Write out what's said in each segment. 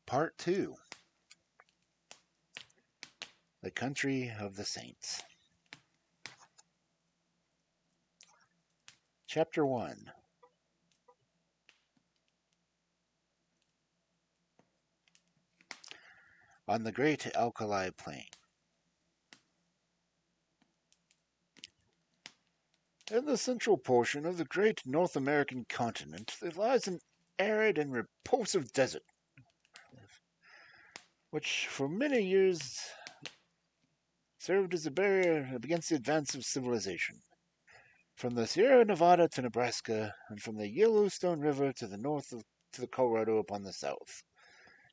Part 2. The Country of the Saints. Chapter 1. On the Great Alkali Plain. In the central portion of the great North American continent, there lies an arid and repulsive desert, which for many years served as a barrier against the advance of civilization. From the Sierra Nevada to Nebraska, and from the Yellowstone River to the north to the Colorado upon the south,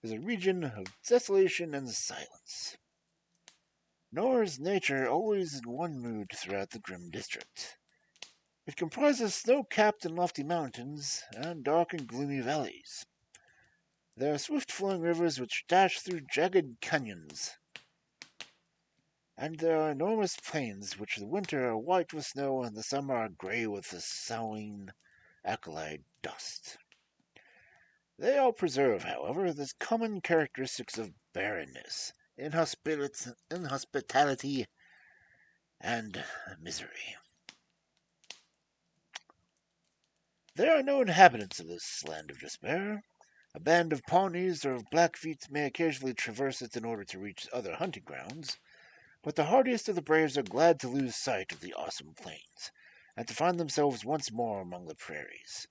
is a region of desolation and silence. Nor is nature always in one mood throughout the grim district. It comprises snow-capped and lofty mountains, and dark and gloomy valleys. There are swift-flowing rivers which dash through jagged canyons, and there are enormous plains which the winter are white with snow and the summer are gray with the soughing alkali dust. They all preserve, however, the common characteristics of barrenness, inhospitality, and misery. There are no inhabitants of this land of despair. A band of Pawnees or of Blackfeet may occasionally traverse it in order to reach other hunting grounds, but the hardiest of the braves are glad to lose sight of the awesome plains, and to find themselves once more among the prairies.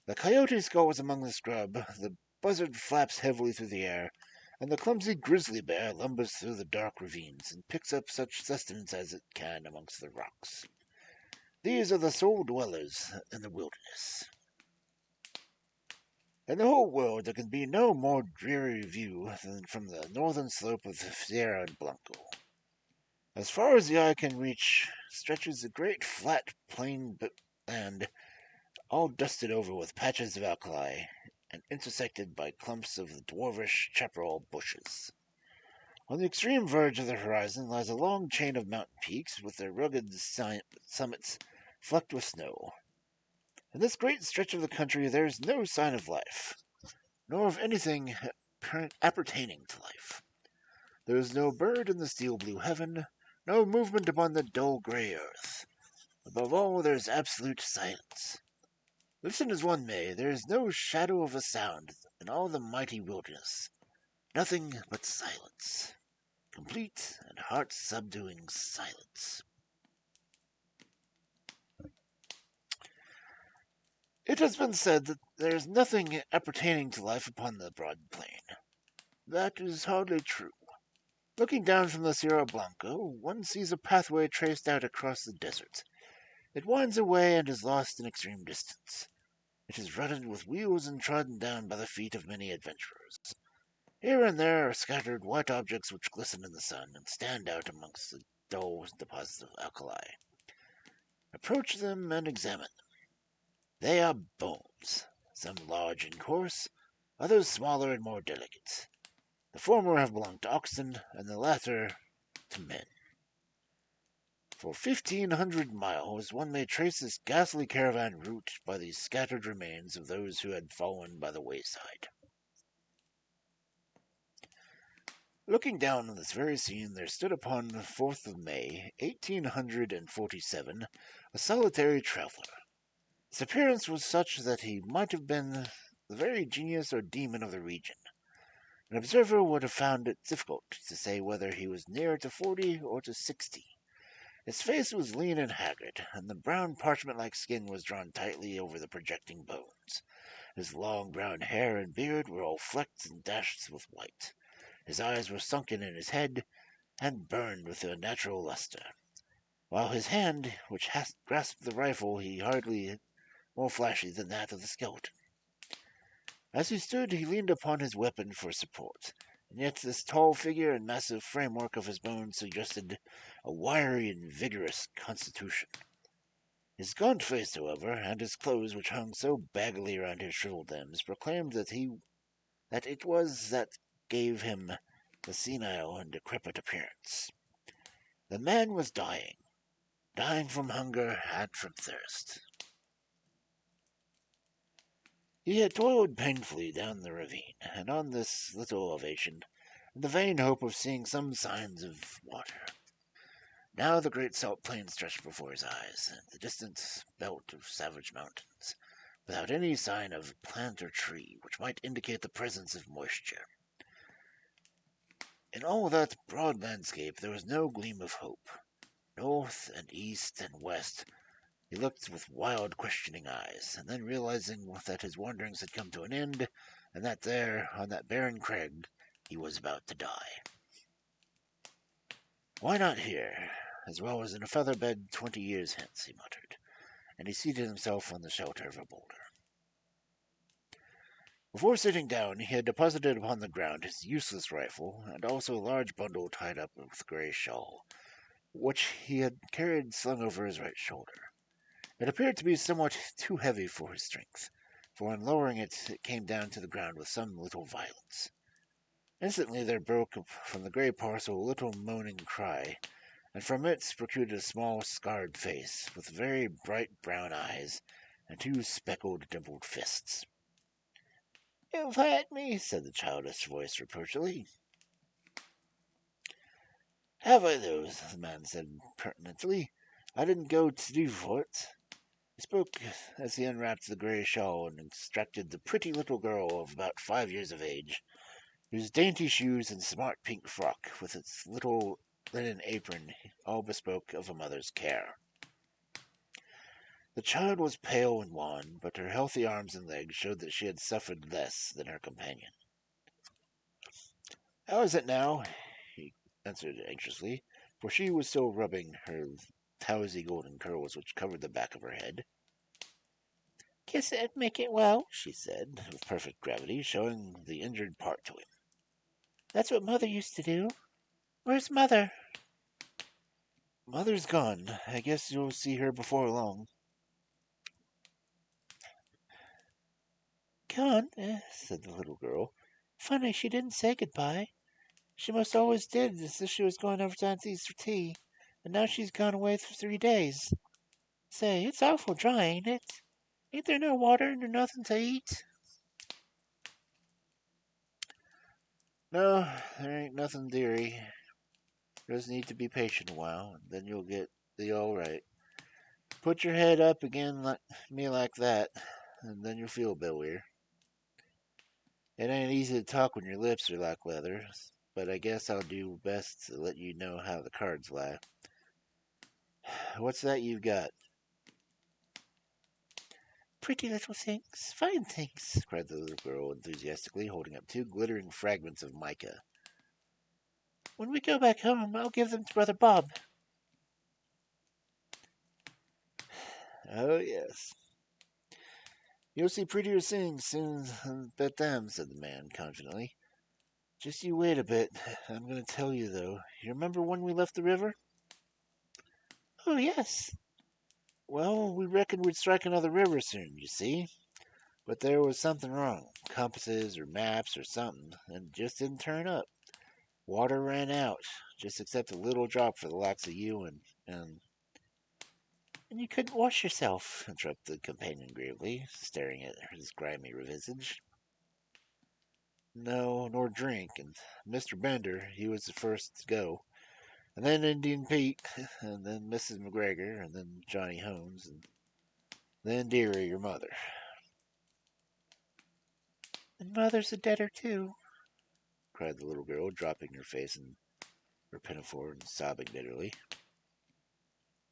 The coyote skulks among the scrub, the buzzard flaps heavily through the air, and the clumsy grizzly bear lumbers through the dark ravines and picks up such sustenance as it can amongst the rocks. These are the sole dwellers in the wilderness. In the whole world there can be no more dreary view than from the northern slope of the Sierra Blanco. As far as the eye can reach stretches a great flat plain land, all dusted over with patches of alkali, and intersected by clumps of the dwarfish chaparral bushes. On the extreme verge of the horizon lies a long chain of mountain peaks with their rugged summits flecked with snow. In this great stretch of the country there is no sign of life, nor of anything appertaining to life. There is no bird in the steel-blue heaven, no movement upon the dull gray earth. Above all, there is absolute silence. Listen as one may, there is no shadow of a sound in all the mighty wilderness. Nothing but silence. Complete and heart-subduing silence. It has been said that there is nothing appertaining to life upon the broad plain. That is hardly true. Looking down from the Sierra Blanco, one sees a pathway traced out across the desert. It winds away and is lost in extreme distance. It is rutted with wheels and trodden down by the feet of many adventurers. Here and there are scattered white objects which glisten in the sun and stand out amongst the dull deposits of alkali. Approach them and examine them. They are bones, some large and coarse, others smaller and more delicate. The former have belonged to oxen, and the latter to men. For 1,500 miles one may trace this ghastly caravan route by the scattered remains of those who had fallen by the wayside. Looking down on this very scene, there stood upon the 4th of May, 1847, a solitary traveler. His appearance was such that he might have been the very genius or demon of the region. An observer would have found it difficult to say whether he was nearer to 40 or to 60. His face was lean and haggard, and the brown parchment-like skin was drawn tightly over the projecting bones. His long brown hair and beard were all flecked and dashed with white. His eyes were sunken in his head, and burned with a natural luster, while his hand, which grasped the rifle, he hardly more flashy than that of the skeleton. As he stood, he leaned upon his weapon for support, and yet this tall figure and massive framework of his bones suggested a wiry and vigorous constitution. His gaunt face, however, and his clothes, which hung so baggily around his shriveled limbs, proclaimed that it was that gave him the senile and decrepit appearance. The man was dying from hunger and from thirst. He had toiled painfully down the ravine, and on this little elevation, in the vain hope of seeing some signs of water. Now the great salt plain stretched before his eyes, and the distant belt of savage mountains, without any sign of plant or tree which might indicate the presence of moisture. In all that broad landscape there was no gleam of hope. North and east and west he looked with wild, questioning eyes, and then realizing that his wanderings had come to an end, and that there, on that barren crag, he was about to die. Why not here, as well as in a feather bed 20 years hence, he muttered, and he seated himself on the shelter of a boulder. Before sitting down, he had deposited upon the ground his useless rifle, and also a large bundle tied up with a grey shawl, which he had carried slung over his right shoulder. It appeared to be somewhat too heavy for his strength, for on lowering it, it came down to the ground with some little violence. Instantly there broke from the grey parcel a little moaning cry, and from it protruded a small scarred face, with very bright brown eyes, and two speckled, dimpled fists. "You've hurt me," said the childish voice reproachfully. "Have I, though?" the man said pertinently. "I didn't go to do for it." He spoke as he unwrapped the grey shawl and extracted the pretty little girl of about 5 years of age, whose dainty shoes and smart pink frock, with its little linen apron, all bespoke of a mother's care. The child was pale and wan, but her healthy arms and legs showed that she had suffered less than her companion. "How is it now?" he answered anxiously, for she was still rubbing her towsy golden curls which covered the back of her head. "Kiss it and make it well," she said, with perfect gravity, showing the injured part to him. "That's what Mother used to do. Where's Mother?" "Mother's gone. I guess you'll see her before long." "Gone?" said the little girl. "Funny she didn't say goodbye. She most always did, as if she was going over to Auntie's for tea, and now she's gone away for 3 days. Say, it's awful dry, ain't it? Ain't there no water nor nothing to eat?" "No, there ain't nothing, dearie. Just need to be patient a while, and then you'll be all right. Put your head up again like me like that, and then you'll feel better. It ain't easy to talk when your lips are like leather, but I guess I'll do best to let you know how the cards lie. What's that you've got?" "Pretty little things, fine things," cried the little girl enthusiastically, holding up two glittering fragments of mica. "When we go back home, I'll give them to Brother Bob." "Oh, yes. You'll see prettier things soon than them," said the man confidently. "Just you wait a bit. I'm going to tell you, though. You remember when we left the river?" "Oh, yes." "Well, we reckoned we'd strike another river soon, you see. But there was something wrong. Compasses or maps or something, and it just didn't turn up. Water ran out, just except a little drop for the likes of you and "And you couldn't wash yourself?" interrupted the companion gravely, staring at his grimy visage. "No, nor drink, and Mr. Bender, he was the first to go, and then Indian Pete, and then Mrs. McGregor, and then Johnny Holmes, and then Dearie, your mother." "And Mother's a debtor, too," cried the little girl, dropping her face in her pinafore and sobbing bitterly.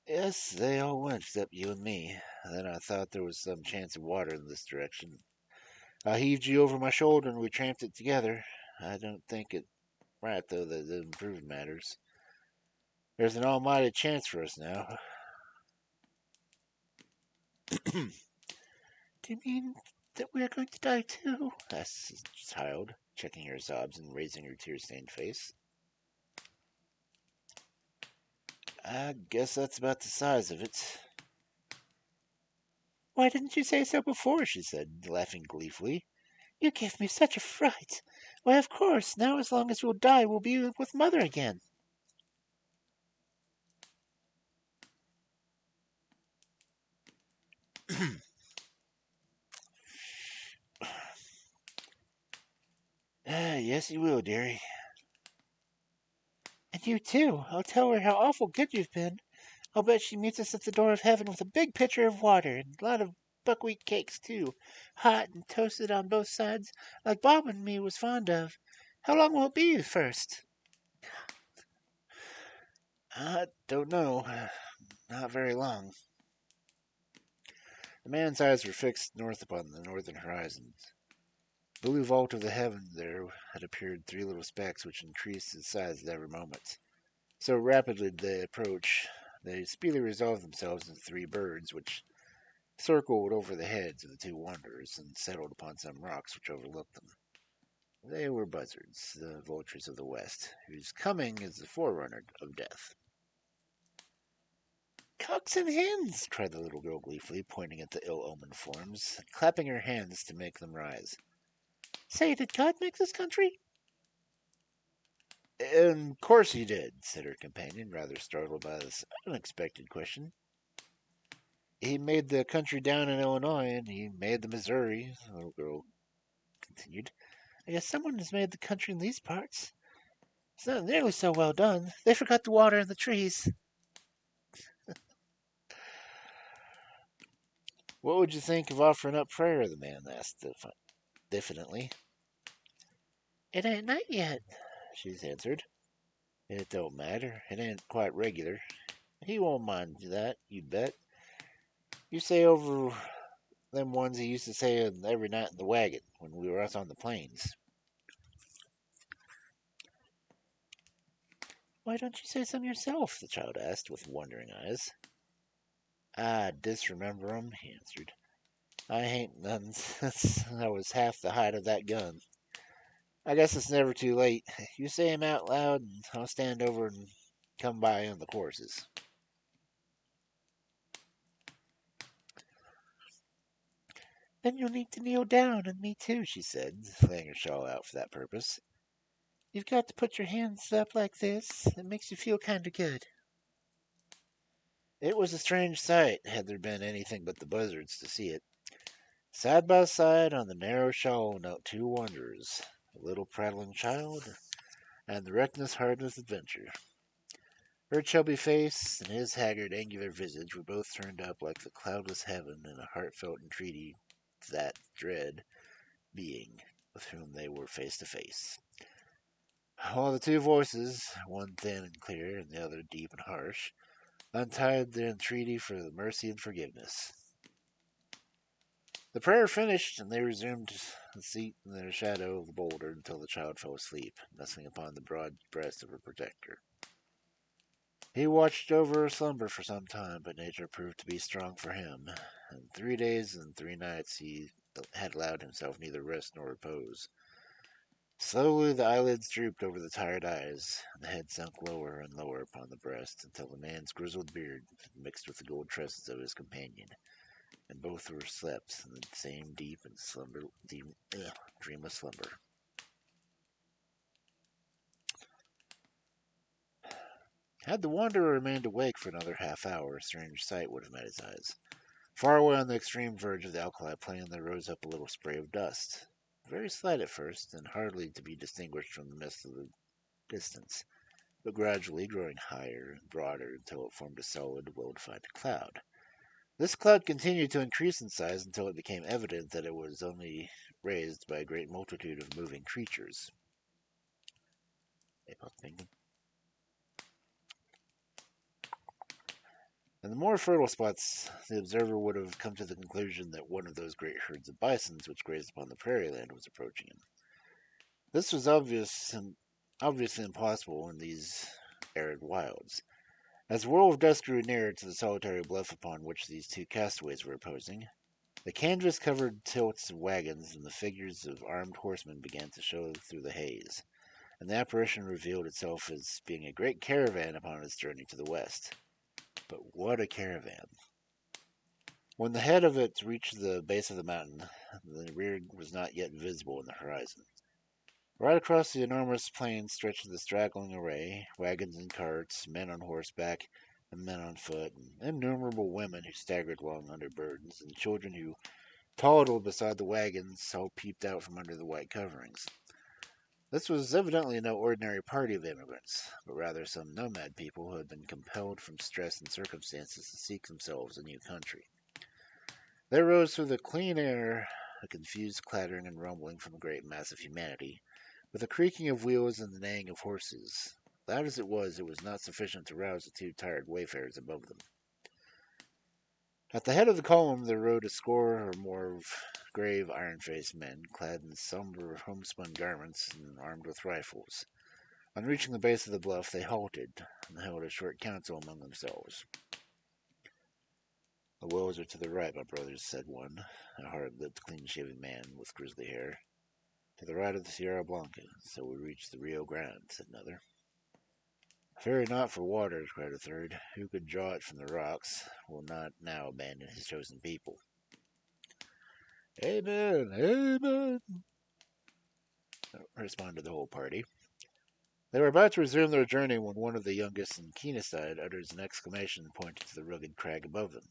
"Yes, they all went except you and me. Then I thought there was some chance of water in this direction. I heaved you over my shoulder and we tramped it together. I don't think it right, though, that it improved matters. There's an almighty chance for us now." "Do you mean that we are going to die, too?" asked the child, checking her sobs and raising her tear-stained face. "I guess that's about the size of it." "Why didn't you say so before?" she said, laughing gleefully. "You gave me such a fright. Why, of course, now as long as we'll die, we'll be with Mother again." Yes, you will, dearie. And you too. I'll tell her how awful good you've been. I'll bet she meets us at the door of heaven with a big pitcher of water and a lot of buckwheat cakes, too, hot and toasted on both sides, like Bob and me was fond of. How long will it be first? I don't know. Not very long. The man's eyes were fixed north upon the northern horizon. Blue vault of the heaven there had appeared three little specks which increased in size at every moment. So rapidly did they approach, they speedily resolved themselves into three birds, which circled over the heads of the two wanderers and settled upon some rocks which overlooked them. They were buzzards, the vultures of the west, whose coming is the forerunner of death. Cocks and hens! Cried the little girl gleefully, pointing at the ill-omened forms, and clapping her hands to make them rise. Say, did God make this country? In course he did, said her companion, rather startled by this unexpected question. He made the country down in Illinois, and he made the Missouri, the little girl continued. I guess someone has made the country in these parts. It's not nearly so well done. They forgot the water and the trees. What would you think of offering up prayer? The man asked diffidently. It ain't night yet, She answered. It don't matter. It ain't quite regular. He won't mind that, you bet. You say over them ones he used to say every night in the wagon when we were out on the plains. Why don't you say some yourself? The child asked with wondering eyes. I disremember 'em, he answered. I hain't none since I was half the height of that gun. I guess it's never too late. You say 'em out loud, and I'll stand over and come by on the courses. Then you'll need to kneel down, and me too, She said, laying her shawl out for that purpose. You've got to put your hands up like this. It makes you feel kind of good. It was a strange sight, had there been anything but the buzzards to see it. Side by side on the narrow shawl knelt two wanderers, a little prattling child, and the reckless heartless adventurer. Her chubby face and his haggard, angular visage were both turned up like the cloudless heaven in a heartfelt entreaty to that dread being with whom they were face to face. While the two voices, one thin and clear and the other deep and harsh, untied their entreaty for the mercy and forgiveness. The prayer finished, and they resumed the seat in the shadow of the boulder until the child fell asleep, nestling upon the broad breast of her protector. He watched over her slumber for some time, but nature proved to be strong for him, and 3 days and 3 nights he had allowed himself neither rest nor repose. Slowly the eyelids drooped over the tired eyes, and the head sunk lower and lower upon the breast, until the man's grizzled beard mixed with the gold tresses of his companion, and both were slept in the same deep and dreamless slumber. Had the wanderer remained awake for another half hour, a strange sight would have met his eyes. Far away on the extreme verge of the Alkali plain there rose up a little spray of dust, very slight at first, and hardly to be distinguished from the mist of the distance, but gradually growing higher and broader until it formed a solid, well-defined cloud. This cloud continued to increase in size until it became evident that it was only raised by a great multitude of moving creatures. In the more fertile spots, the observer would have come to the conclusion that one of those great herds of bisons which grazed upon the prairie land was approaching him. This was obviously impossible in these arid wilds. As the whirl of dust grew nearer to the solitary bluff upon which these two castaways were reposing, the canvas-covered tilts of wagons and the figures of armed horsemen began to show through the haze, and the apparition revealed itself as being a great caravan upon its journey to the west. But what a caravan! When the head of it reached the base of the mountain, the rear was not yet visible in the horizon. Right across the enormous plain stretched the straggling array, wagons and carts, men on horseback, and men on foot, and innumerable women who staggered along under burdens, and children who toddled beside the wagons, all peeped out from under the white coverings. This was evidently no ordinary party of immigrants, but rather some nomad people who had been compelled from stress and circumstances to seek themselves a new country. There rose through the clean air a confused clattering and rumbling from the great mass of humanity, with the creaking of wheels and the neighing of horses. Loud as it was not sufficient to rouse the two tired wayfarers above them. At the head of the column there rode a score or more of grave, iron-faced men, clad in somber homespun garments and armed with rifles. On reaching the base of the bluff, they halted and held a short council among themselves. "The willows are to the right, my brothers," said one, a hard-lipped, clean-shaven man with grizzly hair. "To the right of the Sierra Blanca, so we reach the Rio Grande," said another. "Fear not for water," cried a third. "Who could draw it from the rocks will not now abandon his chosen people." "Amen, amen," responded the whole party. They were about to resume their journey when one of the youngest and keenest-eyed utters an exclamation pointing to the rugged crag above them.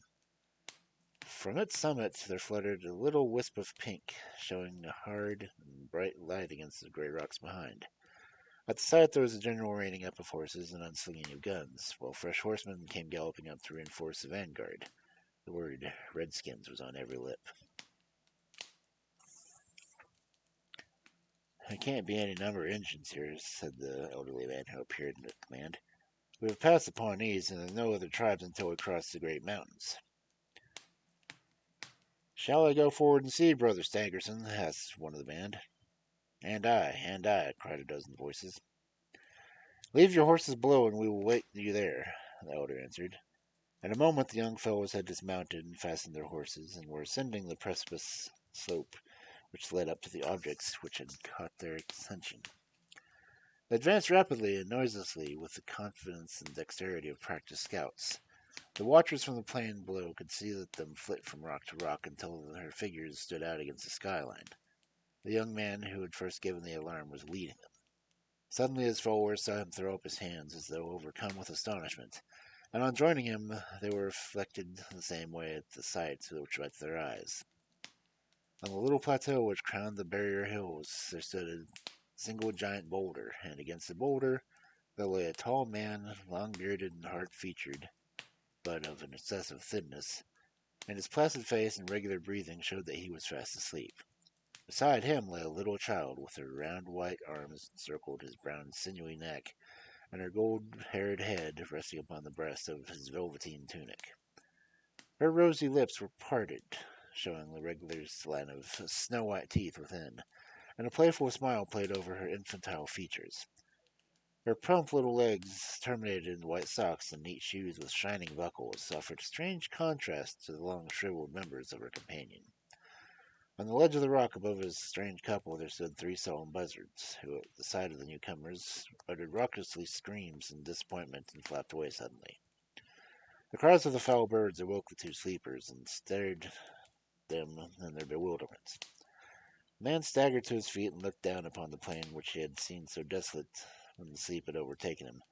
From its summit there fluttered a little wisp of pink, showing a hard and bright light against the gray rocks behind. At the sight there was a general reining up of horses and unslinging of guns, while fresh horsemen came galloping up to reinforce the vanguard. The word "Redskins" was on every lip. "There can't be any number of Injuns here," said the elderly man who appeared at command. "We have passed the Pawnees, and there are no other tribes until we cross the great mountains." "Shall I go forward and see, Brother Stangerson?" asked one of the band. And I," cried a dozen voices. "Leave your horses below, and we will wait you there," the elder answered. In a moment the young fellows had dismounted and fastened their horses, and were ascending the precipice slope which led up to the objects which had caught their attention. They advanced rapidly and noiselessly with the confidence and dexterity of practiced scouts. The watchers from the plain below could see them flit from rock to rock until their figures stood out against the skyline. The young man who had first given the alarm was leading them. Suddenly his followers saw him throw up his hands as though overcome with astonishment, and on joining him they were reflected the same way at the sight which met their eyes. On the little plateau which crowned the barrier hills there stood a single giant boulder, and against the boulder there lay a tall man, long-bearded and hard-featured, but of an excessive thinness, and his placid face and regular breathing showed that he was fast asleep. Beside him lay a little child, with her round white arms encircled his brown sinewy neck, and her gold-haired head resting upon the breast of his velveteen tunic. Her rosy lips were parted, showing the regular line of snow-white teeth within, and a playful smile played over her infantile features. Her plump little legs, terminated in white socks and neat shoes with shining buckles, offered strange contrast to the long shriveled members of her companion. On the ledge of the rock above this strange couple there stood three solemn buzzards, who, at the sight of the newcomers, uttered raucously screams in disappointment and flapped away suddenly. The cries of the foul birds awoke the two sleepers, and stared them in their bewilderment. The man staggered to his feet and looked down upon the plain which he had seen so desolate when the sleep had overtaken him,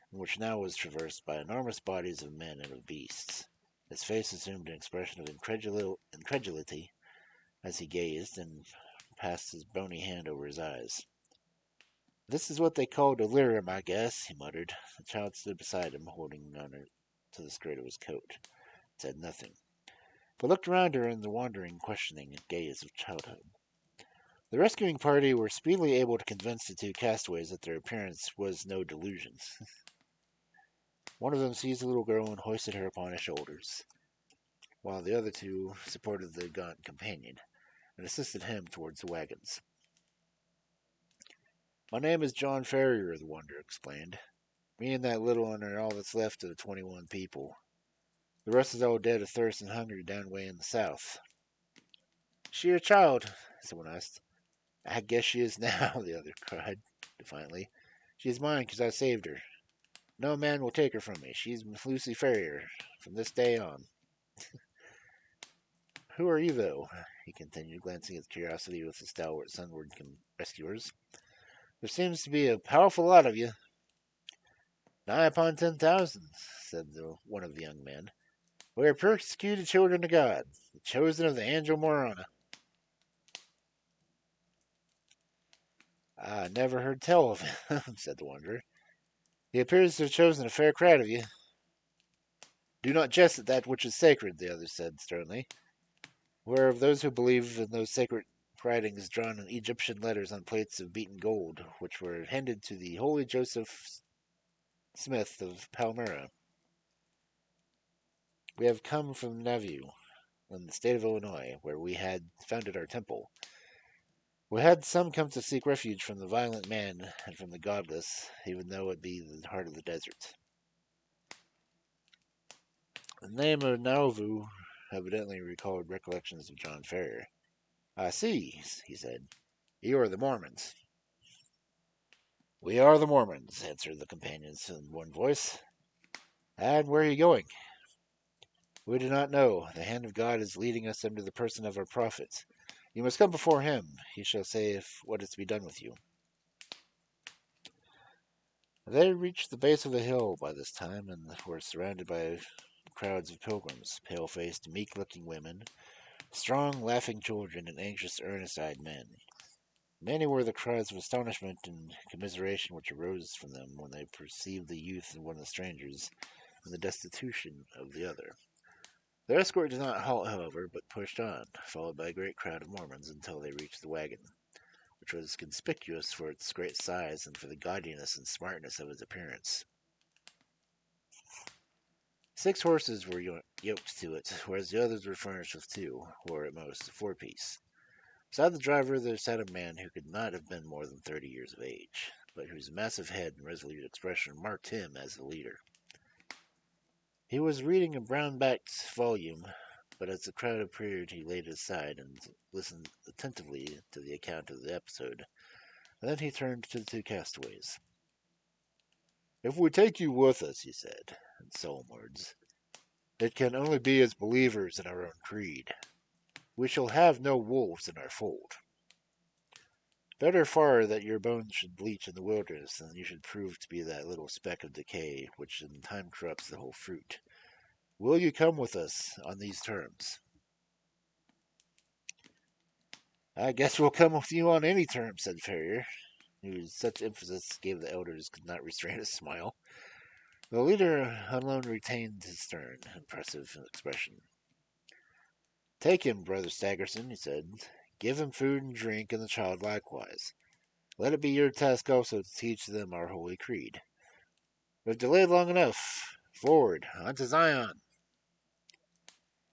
and which now was traversed by enormous bodies of men and of beasts. His face assumed an expression of incredulity as he gazed, and passed his bony hand over his eyes. "This is what they call delirium, I guess," he muttered. The child stood beside him, holding on to the skirt of his coat, and said nothing, but looked around her in the wondering, questioning gaze of childhood. The rescuing party were speedily able to convince the two castaways that their appearance was no delusion. One of them seized the little girl and hoisted her upon his shoulders, while the other two supported the gaunt companion and assisted him towards the wagons. "My name is John Ferrier," the wanderer explained. "Me and that little one are all that's left of the 21 people. The rest is all dead of thirst and hunger down way in the south." "She your child?" someone asked. "I guess she is now," the other cried defiantly. "She is mine because I saved her. No man will take her from me. She's Lucy Ferrier from this day on." "Who are you, though?" he continued, glancing with curiosity with the stalwart sunward rescuers. "There seems to be a powerful lot of you." "Nigh upon 10,000, said one of the young men. "We are persecuted children of God, the chosen of the angel Morana." I never heard tell of him, said the wanderer. He appears to have chosen a fair crowd of you. Do not jest at that which is sacred, the other said sternly. We are of those who believe in those sacred writings drawn in Egyptian letters on plates of beaten gold, which were handed to the holy Joseph Smith of Palmyra. We have come from Nauvoo, in the state of Illinois, where we had founded our temple. We had some come to seek refuge from the violent man and from the godless, even though it be the heart of the desert. The name of Nauvoo evidently recalled recollections of John Ferrier. I see, he said. You are the Mormons. We are the Mormons, answered the companions in one voice. And where are you going? We do not know. The hand of God is leading us under the person of our prophet. You must come before him. He shall say what is to be done with you. They reached the base of the hill by this time, and were surrounded by crowds of pilgrims, pale-faced, meek-looking women, strong, laughing children, and anxious, earnest-eyed men. Many were the cries of astonishment and commiseration which arose from them when they perceived the youth of one of the strangers and the destitution of the other. Their escort did not halt, however, but pushed on, followed by a great crowd of Mormons, until they reached the wagon, which was conspicuous for its great size and for the gaudiness and smartness of its appearance. 6 horses were yoked to it, whereas the others were furnished with 2, or at most a 4-piece. Beside the driver there sat a man who could not have been more than 30 years of age, but whose massive head and resolute expression marked him as the leader. He was reading a brown-backed volume, but as the crowd appeared he laid it aside and listened attentively to the account of the episode. And then he turned to the 2 castaways. If we take you with us, he said, in solemn words, it can only be as believers in our own creed. We shall have no wolves in our fold. Better far that your bones should bleach in the wilderness than you should prove to be that little speck of decay which in time corrupts the whole fruit. Will you come with us on these terms? I guess we'll come with you on any terms, said Ferrier, whose such emphasis gave the elders could not restrain a smile. The leader alone retained his stern, impressive expression. Take him, Brother Staggerson, he said. Give him food and drink, and the child likewise. Let it be your task also to teach them our holy creed. We've delayed long enough. Forward, on to Zion!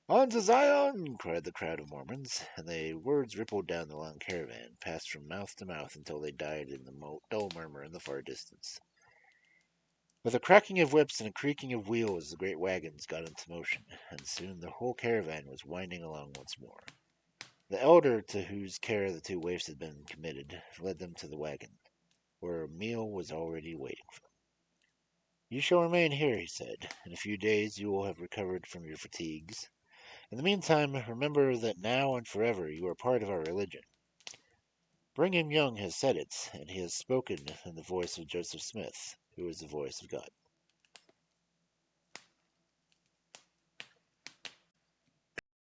On to Zion! Cried the crowd of Mormons, and the words rippled down the long caravan, passed from mouth to mouth until they died in the dull murmur in the far distance. With a cracking of whips and a creaking of wheels, the great wagons got into motion, and soon the whole caravan was winding along once more. The elder to whose care the 2 waifs had been committed led them to the wagon, where a meal was already waiting for them. You shall remain here, he said. In a few days you will have recovered from your fatigues. In the meantime, remember that now and forever you are part of our religion. Brigham Young has said it, and he has spoken in the voice of Joseph Smith, who is the voice of God.